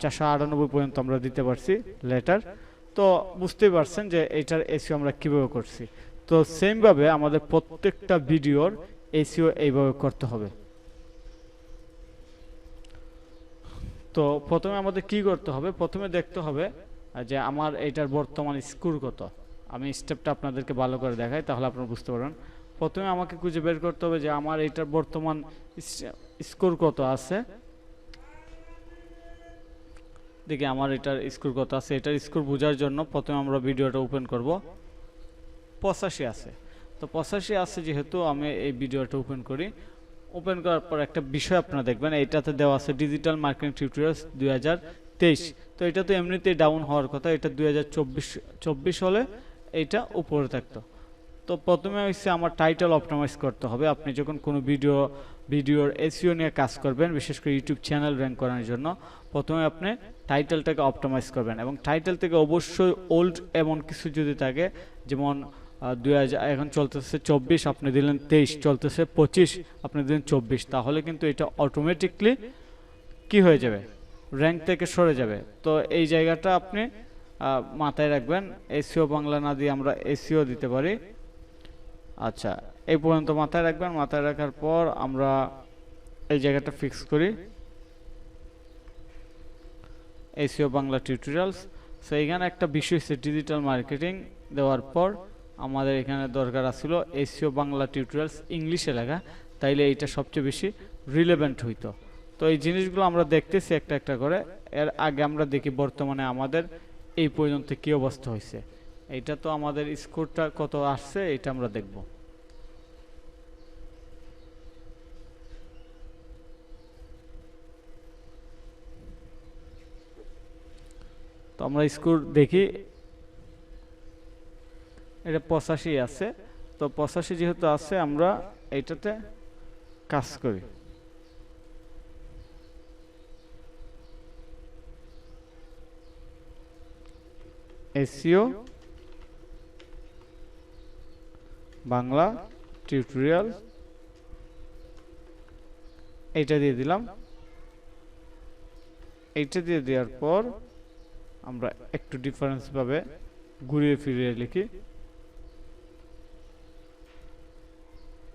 498 পর্যন্ত আমরা দিতে পারছি লেটার। তো বুঝতেই পারছেন যে এটার এসইও আমরা কিভাবে করছি। তো সেমভাবে আমাদের প্রত্যেকটা ভিডিওর এসইও এইভাবে করতে হবে। তো প্রথমে আমাদের কি করতে হবে, প্রথমে দেখতে হবে যে আমার এটার বর্তমান স্কোর কত। আমি স্টেপটা আপনাদেরকে ভালো করে দেখাই, তাহলে আপনারা বুঝতে পারবেন। প্রথমে আমাকে খুঁজে বের করতে হবে যে আমার এটার বর্তমান স্কোর কত আছে। দেখি আমার এটার স্কোর কত আছে। এটার স্কোর বোঝার জন্য প্রথমে আমরা ভিডিওটা ওপেন করব। 85 আছে। তো 85 আছে যেহেতু আমি এই ভিডিওটা ওপেন করি। ওপেন করার পর একটা বিষয় আপনারা দেখবেন, এইটাতে দেওয়া আছে ডিজিটাল মার্কেটিং টিউটোরিয়ালস 2023। তো এটা তো এমনিতেই ডাউন হওয়ার কথা, এটা 2024 হলে এইটা উপরে থাকতো। তো প্রথমে হচ্ছে আমার টাইটেল অপটিমাইজ করতে হবে। আপনি যখন কোনো ভিডিওর এসইও নিয়ে কাজ করবেন, বিশেষ করে ইউটিউব চ্যানেল র্যাঙ্ক করার জন্য, প্রথমে আপনি টাইটেলটাকে অপটিমাইজ করবেন। এবং টাইটেল থেকে অবশ্যই ওল্ড এমন কিছু যদি থাকে, যেমন 2000 এখন চলতেছে 24, আপনি দিলেন 23, চলতেছে 25, আপনি দিলেন 24, তাহলে কিন্তু এটা অটোমেটিকলি কি হয়ে যাবে, র্যাঙ্ক থেকে সরে যাবে। তো এই জায়গাটা আপনি মাথায় রাখবেন। এসইও বাংলা না দিয়ে আমরা এসইও দিতে পারি। আচ্ছা, এই পর্যন্ত মাথায় রাখবেন। মাথায় রাখার পর আমরা এই জায়গাটা ফিক্স করি, এসইও বাংলা টিউটোরিয়ালস। সো এখানে একটা বিষয় হচ্ছে ডিজিটাল মার্কেটিং দেওয়ার পর আমাদের এখানে দরকার ছিল এসইও বাংলা টিউটোরিয়ালস ইংলিশে লেখা, তাইলে এইটা সবচেয়ে বেশি রিলেভেন্ট হইতো। তো এই জিনিসগুলো আমরা দেখতেছি একটা একটা করে। এর আগে আমরা দেখি বর্তমানে আমাদের এই পর্যন্ত কি অবস্থা হয়েছে। এইটা তো আমাদের স্কোরটা কত আসছে এটা আমরা দেখব। তো আমরা স্কোর দেখি, এটা 85 আছে। তো 85 যেহেতু আছে, আমরা এইটাতে কাজ করি। এসইও বাংলা টিউটোরিয়াল, এইটা দিয়ে দিলাম। এইটা দিয়ে দেওয়ার পর আমরা একটু ডিফারেন্স ভাবে ঘুরিয়ে ফিরিয়ে লিখি।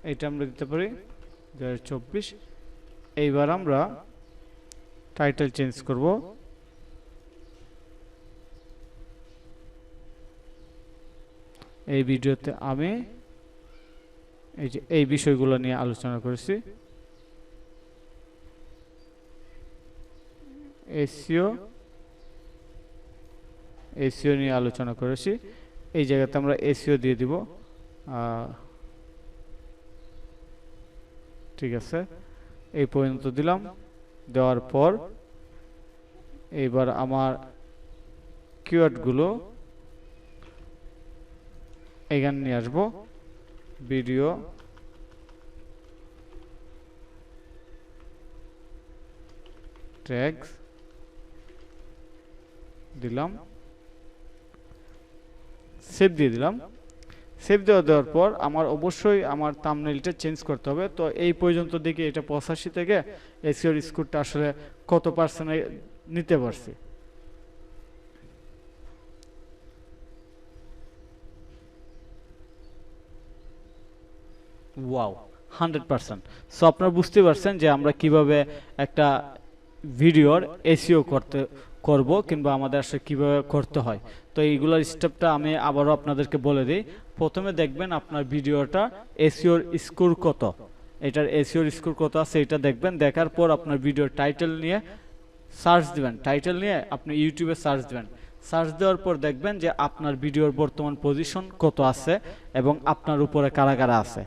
এইটা আমরা দিতে পারি 2024। এইবার আমরা টাইটেল চেঞ্জ করব। এই ভিডিওতে আমি এই বিষয়গুলো নিয়ে আলোচনা করেছি। এসইও নিয়ে আলোচনা করেছি। এই জায়গাতে আমরা এসইও দিয়ে দিব। ঠিক আছে, এই পর্যন্ত দিলাম। দেওয়ার পর এইবার আমার কিওয়ার্ডগুলো এখানে নিয়ে আসবো। ভিডিও ট্যাগস দিলাম, সেভ দিয়ে দিলাম। সেভ দেওয়ার পর আমার অবশ্যই আমার থাম্বনেইলটা চেঞ্জ করতে হবে। তো এই পর্যন্ত দেখি এটা 85 থেকে এসইওর স্কোরটা আসলে কত পার্সেন্টে নিতে পারছি। ওয়াও, 100%। সো আপনারা বুঝতে পারছেন যে আমরা কিভাবে একটা ভিডিওর এসইও করব কিংবা আমাদের আসলে কিভাবে করতে হয়। তো এইগুলোর স্টেপটা আমি আবারও আপনাদেরকে বলে দিই। প্রথমে দেখবেন আপনার ভিডিওটা এসইওর স্কোর কত, এটার এসইওর স্কোর কত আছে এটা দেখবেন। দেখার পর আপনার ভিডিওর টাইটেল নিয়ে সার্চ দিবেন। টাইটেল নিয়ে আপনি ইউটিউবে সার্চ দিবেন। সার্চ দেওয়ার পর দেখবেন যে আপনার ভিডিওর বর্তমান পজিশন কত আছে এবং আপনার উপরে কারা কারা আছে।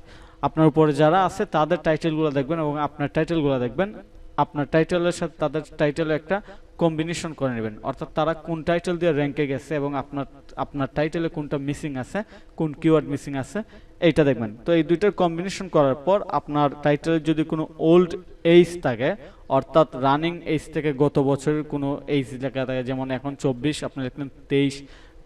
আপনার উপরে যারা আছে তাদের টাইটেলগুলো দেখবেন এবং আপনার টাইটেলগুলো দেখবেন। আপনার টাইটেলের সাথে তাদের টাইটেলে একটা কম্বিনেশন করে নেবেন, অর্থাৎ তারা কোন টাইটেল দিয়ে র্যাঙ্কে গেছে এবং আপনার টাইটেলে কোনটা মিসিং আছে, কোন কিওয়ার্ড মিসিং আছে, এইটা দেখবেন। তো এই দুইটার কম্বিনেশন করার পর আপনার টাইটেলে যদি কোনো ওল্ড এইজ থাকে, অর্থাৎ রানিং এইজ থেকে গত বছরের কোনো এইজ লেখা থাকে, যেমন এখন 24 আপনি লিখলেন 23,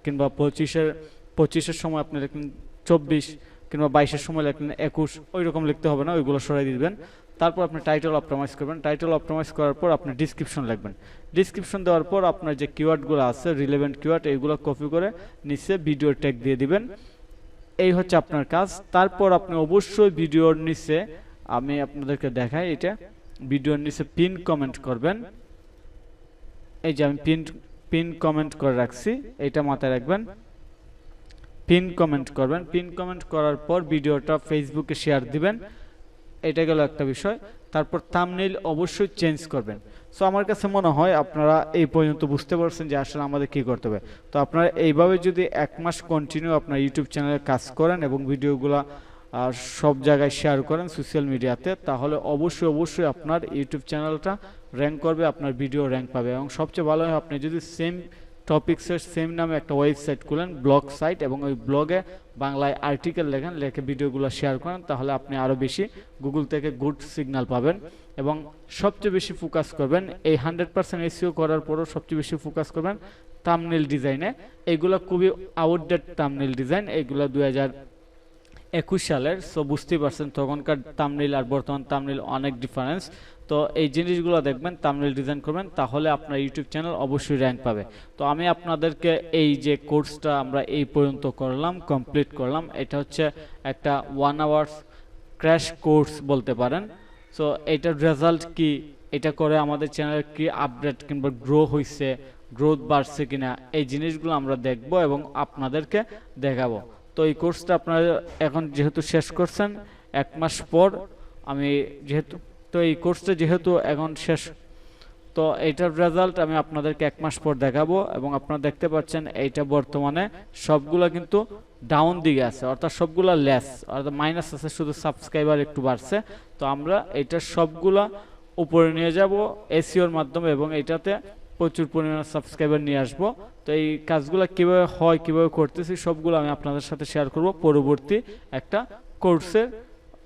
কিংবা 25-এর সময় আপনি লিখলেন 24, কিংবা 22-এর সময় লিখলেন 21, ওই রকম লিখতে হবে না, ওইগুলো সরাই দিবেন। তারপর আপনি টাইটেল অপটিমাইজ করবেন। টাইটেল অপটিমাইজ করার পর আপনি ডিসক্রিপশন লিখবেন। ডিসক্রিপশন দেওয়ার পর আপনার যে কিওয়ার্ডগুলো আছে, রিলেভেন্ট কিওয়ার্ড, এইগুলো কপি করে নিচে ভিডিও ট্যাগ দিয়ে দিবেন। এই হচ্ছে আপনার কাজ। তারপর আপনি অবশ্যই ভিডিওর নিচে, আমি আপনাদেরকে দেখাই, এটা ভিডিওর নিচে পিন কমেন্ট করবেন। এই যে আমি পিন কমেন্ট করে রাখছি, এটা মাথায় রাখবেন। পিন কমেন্ট করবেন। পিন কমেন্ট করার পর ভিডিওটা ফেসবুকে শেয়ার দিবেন। এটা গেল একটা বিষয়। তারপর থাম্বনেইল অবশ্যই চেঞ্জ করবেন। সো আমার কাছে মনে হয় আপনারা এই পর্যন্ত বুঝতে পারছেন যে আসলে আমাদের কি করতে হবে। তো আপনারা এইভাবে যদি 1 মাস কন্টিনিউ আপনার ইউটিউব চ্যানেলে কাজ করেন এবং ভিডিওগুলো সব জায়গায় শেয়ার করেন সোশ্যাল মিডিয়াতে, তাহলে অবশ্যই আপনার ইউটিউব চ্যানেলটা র্যাঙ্ক করবে, আপনার ভিডিও র্যাঙ্ক পাবে। এবং সবচেয়ে ভালো হয় আপনি যদি সেম টপিক্সের সেম নামে একটা ওয়েবসাইট খুলেন, ব্লগ সাইট, এবং ওই ব্লগে বাংলায় আর্টিকেল লেখেন, লিখে ভিডিওগুলো শেয়ার করেন, তাহলে আপনি আরও বেশি গুগল থেকে গুড সিগন্যাল পাবেন। এবং সবচেয়ে বেশি ফোকাস করবেন এই 100% এসইও করার পরও সবচেয়ে বেশি ফোকাস করবেন থাম্বনেইল ডিজাইনে। এইগুলো খুবই আউটডেট থাম্বনেইল ডিজাইন, এইগুলো 2021 সালের। সো বুঝতেই পারছেন তখনকার থাম্বনেইল আর বর্তমান থাম্বনেইল অনেক ডিফারেন্স। তো এই জিনিসগুলো দেখবেন, থাম্বনেইল ডিজাইন করবেন, তাহলে আপনার ইউটিউব চ্যানেল অবশ্যই র্যাঙ্ক পাবে। তো আমি আপনাদেরকে এই যে কোর্সটা আমরা এই পর্যন্ত করলাম, কমপ্লিট করলাম, এটা হচ্ছে একটা 1 আওয়ার্স ক্র্যাশ কোর্স বলতে পারেন। সো এটার রেজাল্ট কি, এটা করে আমাদের চ্যানেল কি আপডেট কিংবা গ্রোথ বাড়ছে কিনা, এই জিনিসগুলো আমরা দেখব এবং আপনাদেরকে দেখাবো। তো এই কোর্সটা আপনারা এখন যেহেতু শেষ করছেন 1 মাস পর, আমি যেহেতু এই কোর্সটা যেহেতু এখন শেষ, তো এইটার রেজাল্ট আমি আপনাদেরকে 1 মাস পর দেখাবো। এবং আপনারা দেখতে পাচ্ছেন এইটা বর্তমানে সবগুলা কিন্তু ডাউন দিকে আছে, অর্থাৎ সবগুলা লেস, অর্থাৎ মাইনাস আছে, শুধু সাবস্ক্রাইবার একটু বাড়ছে। তো আমরা এটা সবগুলা উপরে নিয়ে যাব এসইওর মাধ্যমে এবং এটাতে প্রচুর পরিমাণে সাবস্ক্রাইবার নিয়ে আসবো। তো এই কাজগুলো কিভাবে হয়, কিভাবে করতেছি, সবগুলো আমি আপনাদের সাথে শেয়ার করব পরবর্তী একটা কোর্সের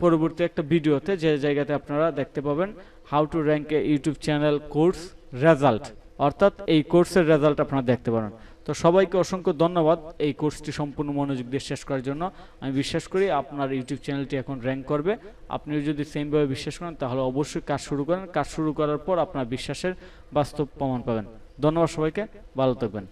পরবর্তী একটা ভিডিওতে, যে জায়গাতে আপনারা দেখতে পাবেন how to rank A YouTube channel course result, অর্থাৎ এই কোর্সের রেজাল্ট আপনারা দেখতে পারেন। তো সবাইকে অসংখ্য ধন্যবাদ এই কোর্সটি সম্পূর্ণ মনোযোগ দিয়ে শেষ করার জন্য। আমি বিশ্বাস করি আপনার ইউটিউব চ্যানেলটি এখন র্যাঙ্ক করবে। আপনিও যদি সেমভাবে বিশ্বাস করেন তাহলে অবশ্যই কাজ শুরু করেন। কাজ শুরু করার পর আপনার বিশ্বাসের বাস্তব প্রমাণ পাবেন। ধন্যবাদ সবাইকে, ভালো থাকবেন।